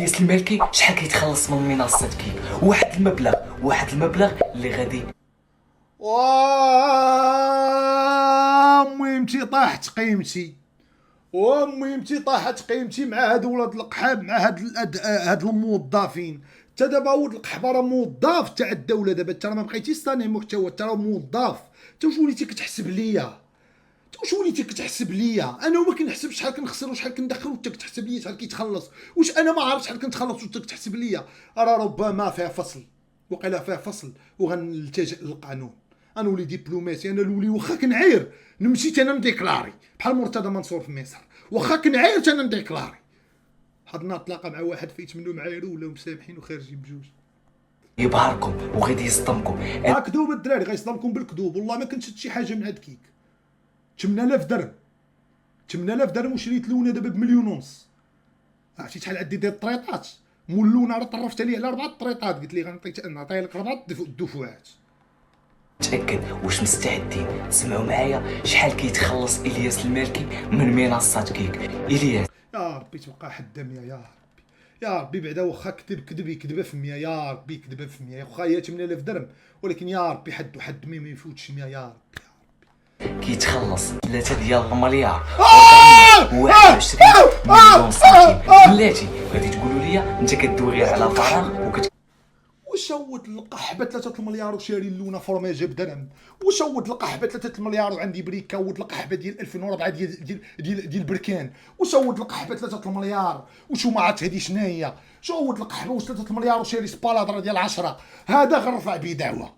الياس المالكي شحال كيتخلص من منصة كيك؟ واحد المبلغ اللي غادي. مهمتي طاحت قيمتي، ومهمتي طاحت قيمتي مع هاد ولاد القحاب، مع هاد الموظفين. تا دابا ولد القحبه راه موظف تاع الدوله، دابا انت راه ما بقيتيش صانع محتوى، انت راه موظف. انت واش وليتي كتحسب ليا؟ انا وما كنحسب شحال كنخسر وشحال كندخل، وانت كتحسب ليا شحال كيتخلص. واش انا ما عرفت شحال كنتخلص وانت كتحسب ليا؟ راه ربما فيها فصل، وقيلا فيها فصل، وغنلتجئ للقانون. انا ولي دبلوماسي، انا الاولي واخا كنعير نمشي انا نديكلاري بحال مرتضى منصور في مصر، واخا كنعير انا نديكلاري. حضنا تلاقى مع واحد فايت منهم عايرو ولاو مسامحين وخارجين بجوج. يبهركم وغادي يصدمكم. كذوب الدراري، غيصدمكم بالكذوب. والله ما كنت شفت شي حاجه من هاد كيك. 8000 درهم، 8000 درهم وشريت لونه دابا بمليون ونص. عرفتي شحال عندي ديال الطريطات؟ مولونه راه طرفت عليه على 4 طريطات، قلت لي غنعطي لك 4 دفعات. تأكد واش مستعدين تسمعوا معايا شحال كيتخلص الياس المالكي من منصة كيك؟ الياس يا ربي تبقى حدام يا ربي، يا ربي بعدا واخا كذب يكذبها في 100، يا ربي يكذبها في 100، واخا هي 8000 درهم، ولكن يا ربي حد ما يفوتش 100. يا ربي كيتخلص 3 ديال المليار و21 مليون سنتيم. بلاتي غادي تقولوا لي انت كدوي غير على فراغ واش ولد القحبه 3 المليار وشاري اللونه فرماجه بدرهم؟ واش ولد القحبه 3 المليار وعندي بريكا؟ ولد القحبه ديال 2004 ديال بركان؟ واش ولد القحبه 3 المليار؟ وشو ما عرفت هذه شناهي؟ شو ولد القحبه واش 3 المليار وشاري سبالادرا ديال 10؟ هذا غنرفع به دعوه،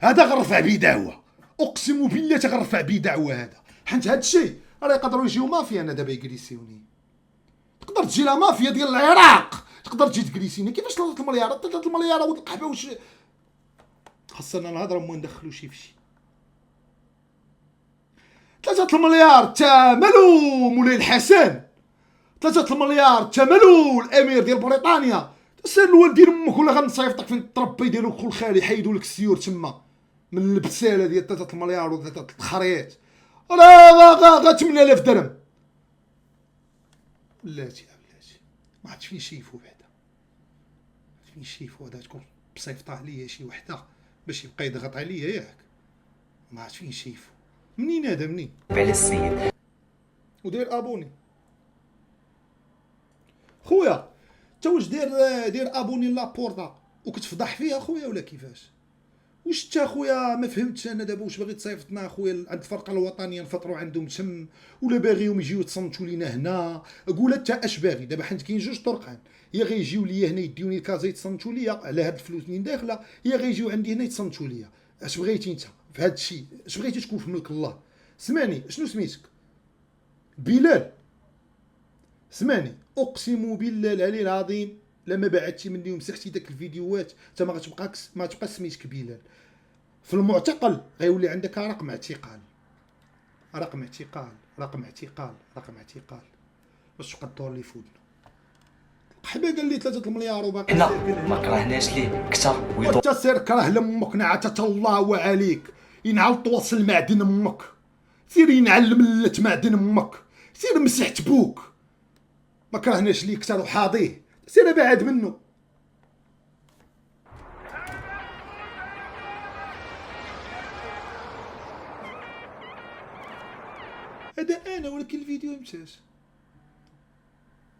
هذا غنرفع به دعوه، اقسم بالله تغرفع به دعوه هذا. حيت هذا الشيء راه يقدروا يجيو مافيا انا دابا يجلسوني. تقدر تجي لا مافيا ديال العراق، تقدر تجي تجلسيني. كيفاش 3 المليار؟ 3 المليار ولد القحبه واش خاصنا نهضروا وما ندخلوا شي فشي. 3 المليار تاملوا مولاي الحسن، 3 المليار تاملوا الامير ديال بريطانيا. سير لوالدين امك ولا غنصيفطك فين تربي ديالو خو الخالي، حيدوا لك السيور تما من البساله ديال 3 المليار و 3 الخريط. راه 8000 درهم. بلاتي ما عرفتش فين شيفو بعدا، فين شيفو هذا تكون بصيفطاه ليا شي وحده باش يبقى يضغط عليا ياك. ما عرفتش فين شيفو. منين هذا منين؟ على السيد ودير ابوني خويا. انت واش دير ابوني لابورطا وكتفضح فيها خويا ولا كيفاش؟ واش انت خويا ما فهمتش انا دابا واش باغي تصيفطنا خويا عند الفرقه الوطنيه نفطروا عندهم تم، ولا باغيهم يجيو يتصنتوا لينا هنا؟ قول انت اش باغي دابا، حيت كاين جوج طرقان، يا غيجيو ليا هنا يديوني الكازا يتصنتوا ليا على هاد الفلوس اللي داخله، يا غيجيو عندي هنا يتصنتوا ليا. اش بغيتي انت في هاد الشيء؟ اش بغيتي تكون في ملك الله؟ سمعني، شنو سميتك؟ بلال. سمعني اقسم بالله العلي العظيم لما بعدتي مني ومسحتي داك الفيديوهات انت ما تبقى سميتك بلال. في المعتقل غيولي عندك رقم اعتقال، رقم اعتقال، رقم اعتقال، رقم اعتقال، باش تبقى الدور اللي يفوتنا. القحبه قال لي 3 المليار وباقي حنا ما كرهناش ليه كثر وانت سير كره لامك نعتت الله عليك، ينعل توصل معدن امك، سير ينعل ملت معدن امك، سير مسحت بوك. ما كرهناش ليه كثر وحاضيه، سير بعد منه. هذا انا ولكن الفيديو مشاش.